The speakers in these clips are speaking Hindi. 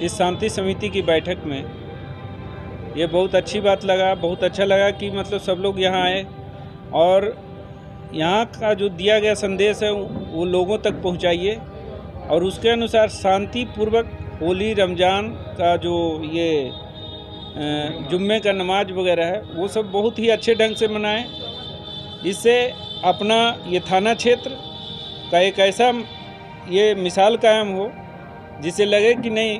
इस शांति समिति की बैठक में ये बहुत अच्छी बात लगा, बहुत अच्छा लगा कि मतलब सब लोग यहाँ आए और यहाँ का जो दिया गया संदेश है वो लोगों तक पहुँचाइए और उसके अनुसार शांतिपूर्वक होली रमज़ान का जो ये जुम्मे का नमाज वगैरह है वो सब बहुत ही अच्छे ढंग से मनाएं। इससे अपना ये थाना क्षेत्र का एक ऐसा ये मिसाल कायम हो जिससे लगे कि नहीं,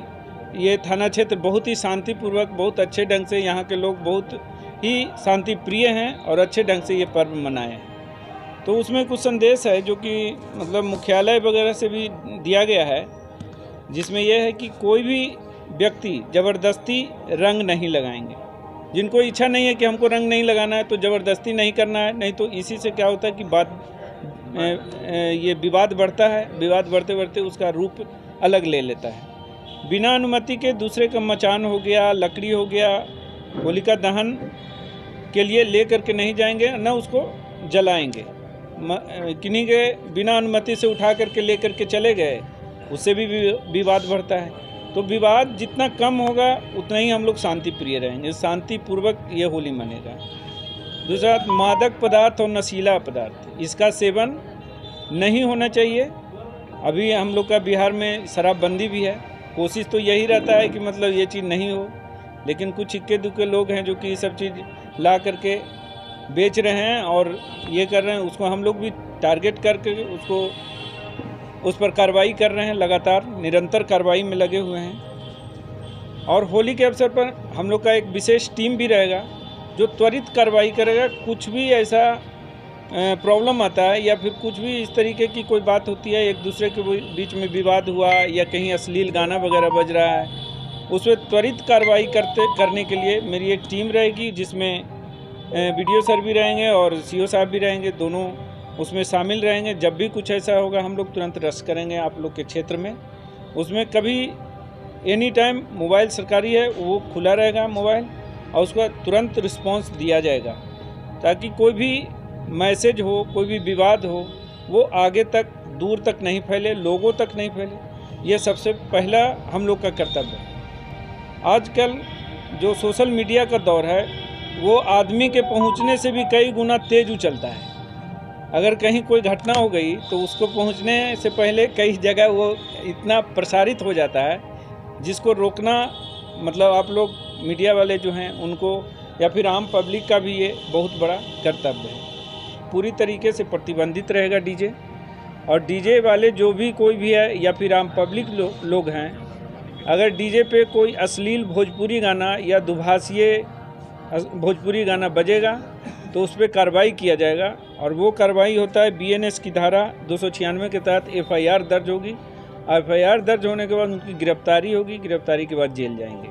ये थाना क्षेत्र बहुत ही शांतिपूर्वक, बहुत अच्छे ढंग से यहाँ के लोग बहुत ही शांति प्रिय हैं और अच्छे ढंग से ये पर्व मनाए हैं। तो उसमें कुछ संदेश है जो कि मतलब मुख्यालय वगैरह से भी दिया गया है, जिसमें यह है कि कोई भी व्यक्ति ज़बरदस्ती रंग नहीं लगाएंगे। जिनको इच्छा नहीं है कि हमको रंग नहीं लगाना है तो ज़बरदस्ती नहीं करना है, नहीं तो इसी से क्या होता है कि ये विवाद बढ़ता है, विवाद बढ़ते बढ़ते उसका रूप अलग ले लेता है। बिना अनुमति के दूसरे का मचान हो गया, लकड़ी हो गया, होलिका दहन के लिए ले करके नहीं जाएंगे, न उसको जलाएंगे। किन्हीं के बिना अनुमति से उठा करके ले करके चले गए, उससे भी विवाद बढ़ता है। तो विवाद जितना कम होगा उतना ही हम लोग शांति प्रिय रहेंगे, शांतिपूर्वक ये होली मनेगा। दूसरा, मादक पदार्थ और नशीला पदार्थ, इसका सेवन नहीं होना चाहिए। अभी हम लोग का बिहार में शराबबंदी भी है, कोशिश तो यही रहता है कि मतलब ये चीज़ नहीं हो, लेकिन कुछ इक्के दुक्के लोग हैं जो कि ये सब चीज़ ला करके बेच रहे हैं और ये कर रहे हैं। उसको हम लोग भी टारगेट करके उसको उस पर कार्रवाई कर रहे हैं, लगातार निरंतर कार्रवाई में लगे हुए हैं। और होली के अवसर पर हम लोग का एक विशेष टीम भी रहेगा जो त्वरित कार्रवाई करेगा। कुछ भी ऐसा प्रॉब्लम आता है या फिर कुछ भी इस तरीके की कोई बात होती है, एक दूसरे के बीच में विवाद हुआ या कहीं अश्लील गाना वगैरह बज रहा है, उस पर त्वरित कार्रवाई करने के लिए मेरी एक टीम रहेगी, जिसमें वीडियो सर भी रहेंगे और सीओ साहब भी रहेंगे, दोनों उसमें शामिल रहेंगे। जब भी कुछ ऐसा होगा हम लोग तुरंत रश करेंगे आप लोग के क्षेत्र में। उसमें कभी एनी टाइम मोबाइल सरकारी है वो खुला रहेगा मोबाइल, और उसका तुरंत रिस्पांस दिया जाएगा ताकि कोई भी मैसेज हो, कोई भी विवाद हो, वो आगे तक दूर तक नहीं फैले, लोगों तक नहीं फैले। ये सबसे पहला हम लोग का कर्तव्य है। आजकल जो सोशल मीडिया का दौर है वो आदमी के पहुंचने से भी कई गुना तेज चलता है। अगर कहीं कोई घटना हो गई तो उसको पहुंचने से पहले कई जगह वो इतना प्रसारित हो जाता है, जिसको रोकना मतलब आप लोग मीडिया वाले जो हैं उनको या फिर आम पब्लिक का भी ये बहुत बड़ा कर्तव्य है। पूरी तरीके से प्रतिबंधित रहेगा डीजे, और डीजे वाले जो भी कोई भी है या फिर आम पब्लिक लोग हैं, अगर डीजे पे कोई अश्लील भोजपुरी गाना या दुभाषीय भोजपुरी गाना बजेगा तो उस पर कार्रवाई किया जाएगा। और वो कार्रवाई होता है BNS की धारा 296 के तहत FIR दर्ज होगी। FIR दर्ज होने के बाद उनकी गिरफ्तारी होगी, गिरफ्तारी के बाद जेल जाएंगे।